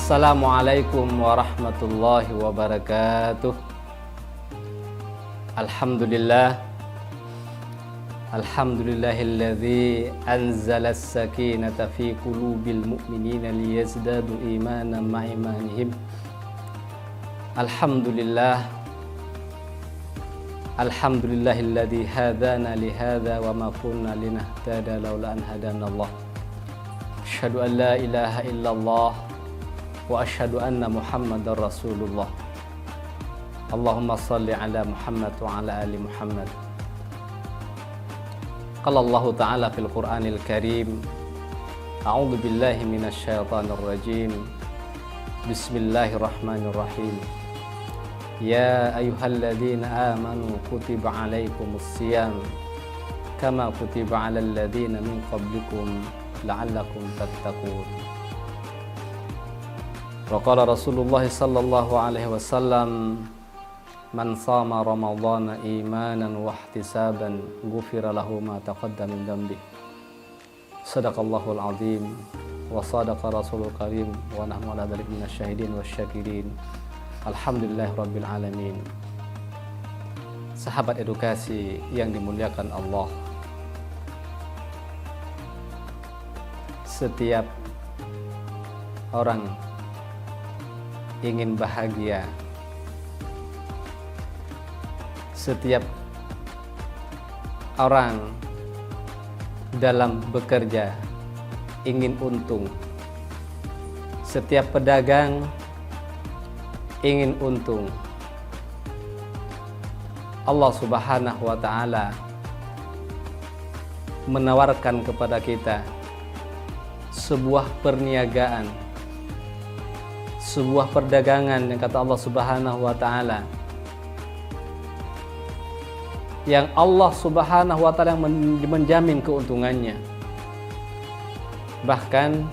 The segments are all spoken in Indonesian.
Assalamualaikum warahmatullahi wabarakatuh. Alhamdulillahilladzi anzala as-sakinata fi qulubil mu'minina liyazdadu imanan ma'a imanihim. Alhamdulillahilladzi hadana li hadza wa ma kunna linahtadiya laula an hadanallah. Asyhadu an la ilaha illallah wa asyhadu anna Muhammadar Rasulullah. Allahumma salli ala Muhammad wa ala ali Muhammad. Qala Allah Ta'ala fil Qur'anil Karim, a'udzu billahi minasy syaithanir rajim. Bismillahirrahmanirrahim. Ya ayyuhalladzina amanu kutiba alaikumus shiyam kama kutiba alal ladzina min qablikum la'allakum tattaqun. Wa qala Rasulullah sallallahu alaihi wasallam, man shama ramadhana imanan wa ihtisaban ghufira lahu ma taqaddama min dhanbi. Shadaqallahul azim wa sadaqa rasulul karim wa nahnu ala dzalika minasyahidin wasyakirin. Alhamdulillahirabbil alamin. Sahabat edukasi yang dimuliakan Allah, setiap orang ingin bahagia, setiap orang dalam bekerja ingin untung, setiap pedagang ingin untung. Allah Subhanahu wa Ta'ala menawarkan kepada kita sebuah perniagaan, sebuah perdagangan yang kata Allah Subhanahu wa Ta'ala, yang Allah Subhanahu wa Ta'ala menjamin keuntungannya. Bahkan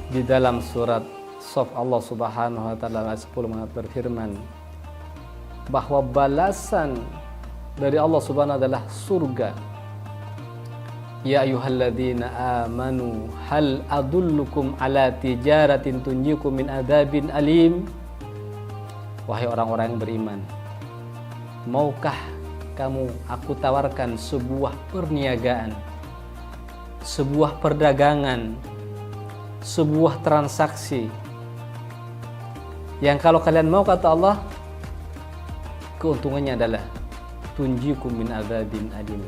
di dalam surat Shaf Allah Subhanahu wa Ta'ala ayat 10 berfirman bahwa balasan dari Allah Subhanahu wa Ta'ala adalah surga. Ya ayyuhalladzina amanu hal adullukum ala tijaratin tunjikum min adzabin alim. Wahai orang-orang yang beriman, maukah aku tawarkan sebuah perniagaan, sebuah perdagangan, sebuah transaksi yang kalau kalian mau, kata Allah, keuntungannya adalah tunjikum min adzabin alim.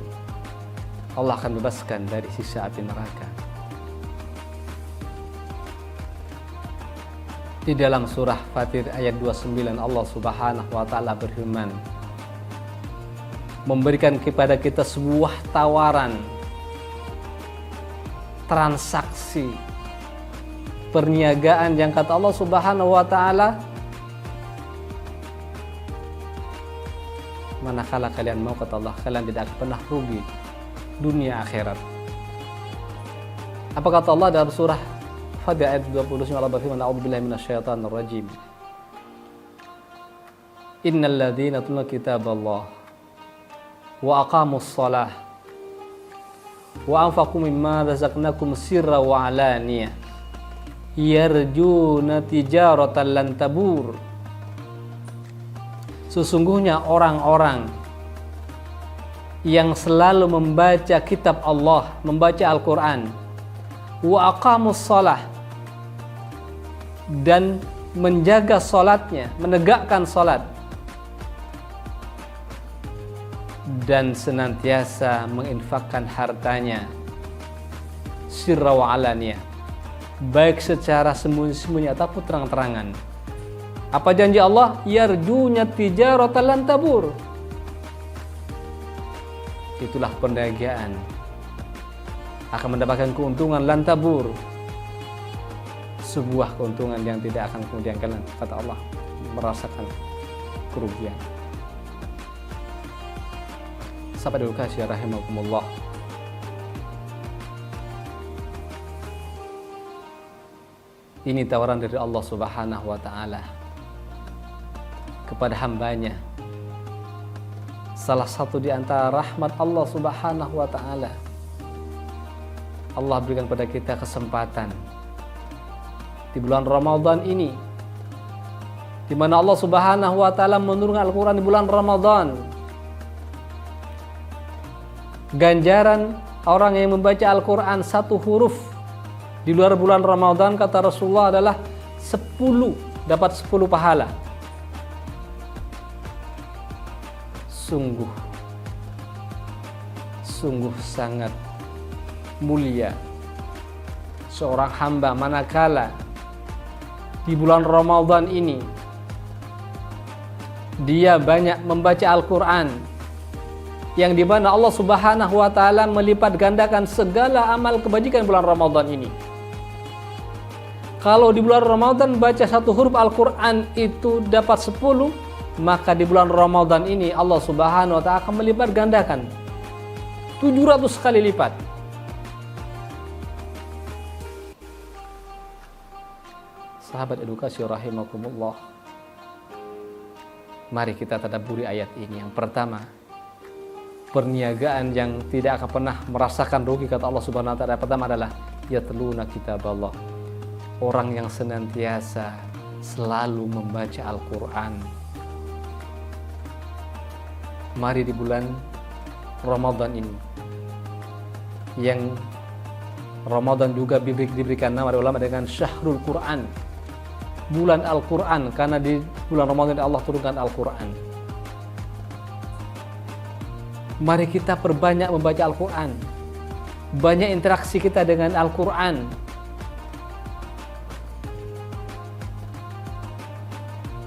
Allah akan bebaskan dari siksa api neraka. Di dalam surah Fatir ayat 29 Allah Subhanahu wa Ta'ala berfirman, memberikan kepada kita sebuah tawaran transaksi perniagaan yang kata Allah Subhanahu wa Ta'ala, manakala kalian mau, kata Allah, kalian tidak akan pernah rugi dunia akhirat. Apa kata Allah dalam surah Fatir ayat 29? Allah berfirman, a'udzubillahi minasyaitonir rajim. Innal ladzina yatluna kitaballah wa aqamus shalah wa anfaqu mimma razaqnakum sirra wa alaniyah yarjuna tijaratan lan tabur. Sesungguhnya orang-orang yang selalu membaca kitab Allah, membaca Al-Quran, wa aqamus shalah, dan menjaga salatnya, menegakkan salat, dan senantiasa menginfakkan hartanya sirra wa alaniyah, baik secara sembunyi-sembunyi ataupun terang-terangan. Apa janji Allah? Yarjunya tijaratan lan tabur. Itulah perniagaan, akan mendapatkan keuntungan lan tabur, sebuah keuntungan yang tidak akan kemudian kalian, kata Allah, merasakan kerugian. Sahabat edukasi rahimakumullah, ini tawaran dari Allah Subhanahu wa Ta'ala kepada hambanya. Salah satu di antara rahmat Allah Subhanahu wa Ta'ala, Allah berikan pada kita kesempatan di bulan Ramadan ini, di mana Allah Subhanahu wa taala menurunkan Al-Qur'an di bulan Ramadan. Ganjaran orang yang membaca Al-Qur'an satu huruf di luar bulan Ramadan, kata Rasulullah, adalah 10, dapat 10 pahala. Sungguh sangat mulia seorang hamba manakala di bulan Ramadan ini dia banyak membaca Al-Quran, yang dimana Allah Subhanahu wa ta'ala melipat gandakan segala amal kebajikan bulan Ramadan ini. Kalau di bulan Ramadan baca satu huruf Al-Quran itu dapat 10, maka di bulan Ramadan ini Allah Subhanahu wa ta'ala akan melipat gandakan 700 kali lipat. Sahabat edukasi rahimakumullah, mari kita tadabburi ayat ini. Yang pertama, perniagaan yang tidak akan pernah merasakan rugi, kata Allah Subhanahu wa ta'ala. Yang pertama adalah yatluna kitaballah, orang yang senantiasa selalu membaca Al-Quran. Mari di bulan Ramadan ini, yang Ramadan juga diberikan nama oleh ulama dengan Syahrul Quran, bulan Al-Quran, karena di bulan Ramadan Allah turunkan Al-Quran. Mari kita perbanyak membaca Al-Quran, banyak interaksi kita dengan Al-Quran.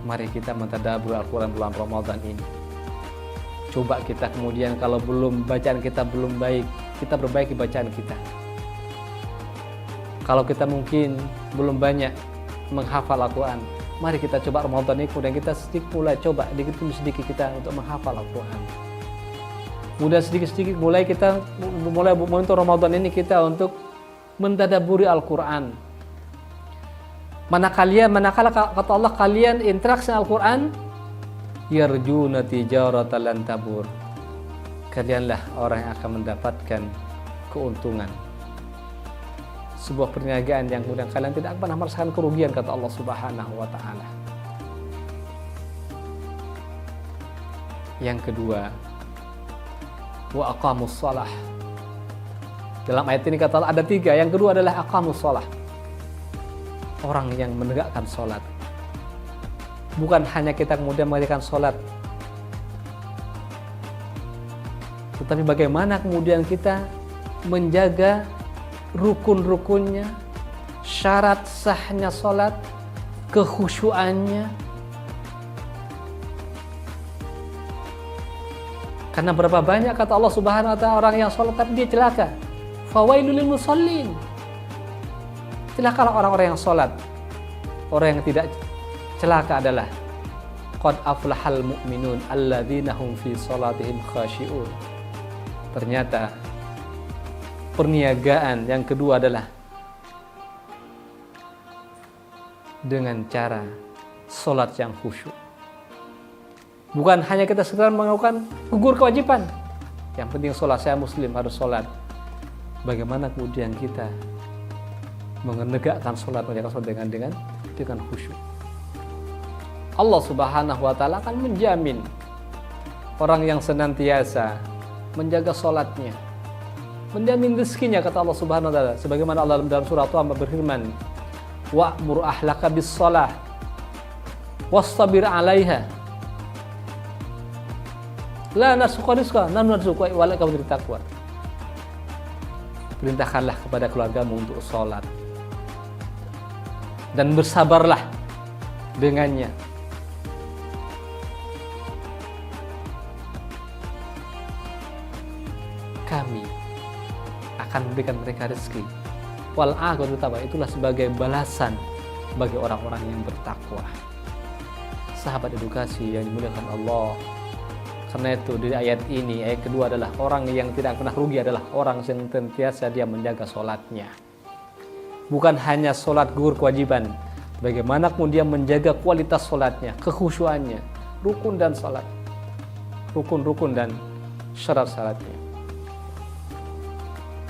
Mari kita mentadabbur Al-Quran bulan Ramadan ini. Coba kita kemudian, kalau bacaan kita belum baik, kita perbaiki bacaan kita. Kalau kita mungkin belum banyak menghafal Al-Quran, mari kita coba Ramadan ini, kemudian kita mulai coba sedikit kita untuk menghafal Al-Quran. Kemudian sedikit-sedikit mulai untuk Ramadan ini kita untuk mentadabburi Al-Quran. Manakala kata Allah kalian interaksi Al-Quran, yarjuna tijaratan lan tabur, kalianlah orang yang akan mendapatkan keuntungan, sebuah perniagaan yang kemudian kalian tidak pernah merasakan kerugian, kata Allah Subhanahu wa ta'ala. Yang kedua, wa aqamus shalah. Dalam ayat ini kata Allah ada 3. Yang kedua adalah aqamus shalah, orang yang menegakkan sholat. Bukan hanya kita kemudian mengerjakan sholat, tetapi bagaimana kemudian kita menjaga rukun-rukunnya, syarat sahnya sholat, kekhusyuannya. Karena berapa banyak, kata Allah Subhanahu wa ta'ala, orang yang sholat tapi dia celaka. Fawailul lil musallin, celakalah orang-orang yang sholat. Orang yang tidak celaka adalah qad aflahal mu'minun alladzina hum fi sholatihim khashi'un. Ternyata perniagaan yang kedua adalah dengan cara sholat yang khusyuk. Bukan hanya kita sekedar melakukan gugur kewajiban, yang penting sholat, saya muslim harus sholat. Bagaimana kemudian kita menegakkan sholat, dengan khusyuk. Allah Subhanahu wa ta'ala akan menjamin orang yang senantiasa menjaga sholatnya, menjamin rezekinya, kata Allah Subhanahu wa ta'ala. Sebagaimana Allah dalam surah Taha berfirman, wa'mur ahlaka bis shalah wastabir 'alaiha la nasukha rizqa nahnu narzuquka wa laka taqwa. Perintahkanlah kepada keluargamu untuk sholat dan bersabarlah dengannya. Kami akan memberikan mereka rezeki. Wal aqibatu taqwa, itulah sebagai balasan bagi orang-orang yang bertakwa. Sahabat edukasi yang dimuliakan Allah, karena itu di ayat ini, ayat kedua adalah orang yang tidak pernah rugi adalah orang yang senantiasa dia menjaga sholatnya. Bukan hanya sholat gugur kewajiban, bagaimana kemudian menjaga kualitas sholatnya, kekhusyuannya, rukun dan syarat-syaratnya.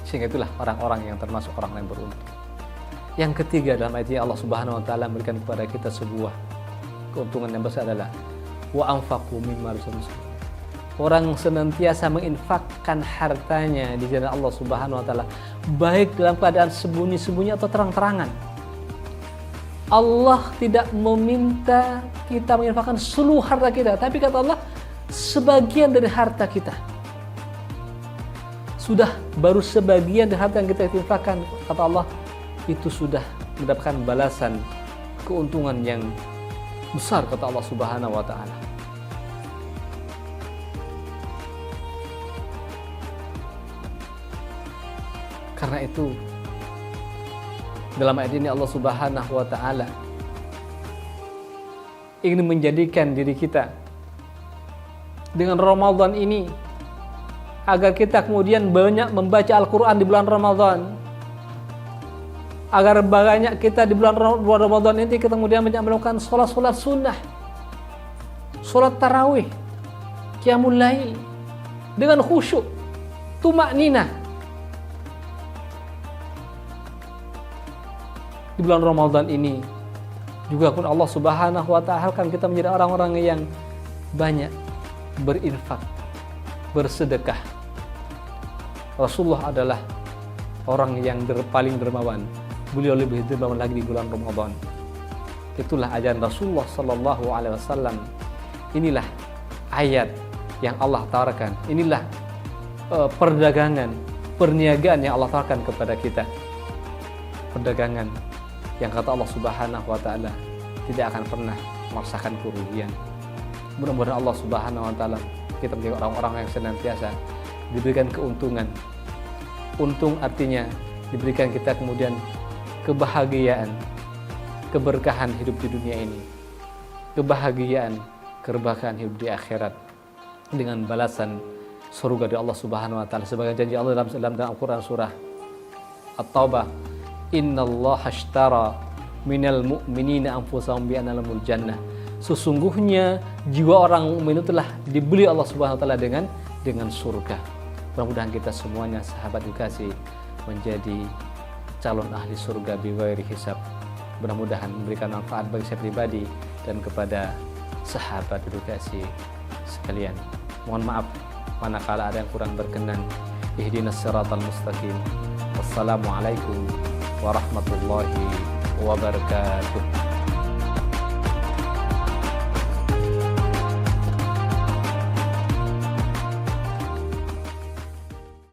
Sehingga itulah orang-orang yang termasuk orang yang beruntung. Yang ketiga dalam ayat ini Allah Subhanahu wa taala memberikan kepada kita sebuah keuntungan yang besar adalah wa anfaqu mimma razaqnahum. Orang senantiasa menginfakkan hartanya di jalan Allah Subhanahu wa taala, baik dalam keadaan sembunyi-sembunyi atau terang-terangan. Allah tidak meminta kita menginfakkan seluruh harta kita, tapi kata Allah sebagian dari harta kita. Sudah baru sebagian dari harta yang kita infakkan, kata Allah, itu sudah mendapatkan balasan keuntungan yang besar, kata Allah Subhanahu wa taala. Karena itu dalam ayat ini Allah Subhanahu wa taala ingin menjadikan diri kita dengan Ramadan ini agar kita kemudian banyak membaca Al-Quran di bulan Ramadan, agar banyak kita di bulan Ramadan ini kita kemudian melakukan sholat sunnah, sholat tarawih, qiyamul lail dengan khusyuk, tumakninah. Di bulan Ramadan ini juga pun Allah Subhanahu wa taala akan kita menjadi orang-orang yang banyak berinfak, bersedekah. Rasulullah adalah orang yang paling dermawan. Beliau lebih dermawan lagi di bulan Ramadan. Itulah ajaran Rasulullah sallallahu alaihi wasallam. Inilah ayat yang Allah tawarkan. Inilah perdagangan, perniagaan yang Allah tawarkan kepada kita. Perdagangan yang kata Allah Subhanahu wa taala tidak akan pernah merasakan kerugian. Mudah-mudahan Allah Subhanahu wa taala kita menjadi orang-orang yang senantiasa diberikan keuntungan. Untung artinya diberikan kita kemudian kebahagiaan, keberkahan hidup di dunia ini, kebahagiaan, keberkahan hidup di akhirat dengan balasan surga dari Allah Subhanahu wa taala sebagai janji Allah dalam Al-Qur'an surah At-Taubah, innallaha ashtara minal mu'minina anfusahum bi anna lahumul jannah. Sesungguhnya jiwa orang mukmin itu telah dibeli Allah Subhanahu wa taala dengan surga. Mudah-mudahan kita semuanya sahabat edukasi menjadi calon ahli surga bi ghairi hisab. Mudah-mudahan memberikan manfaat bagi saya pribadi dan kepada sahabat edukasi sekalian. Mohon maaf manakala ada yang kurang berkenan. Ihdinas siratal mustaqim. Wassalamualaikum warahmatullahi wabarakatuh.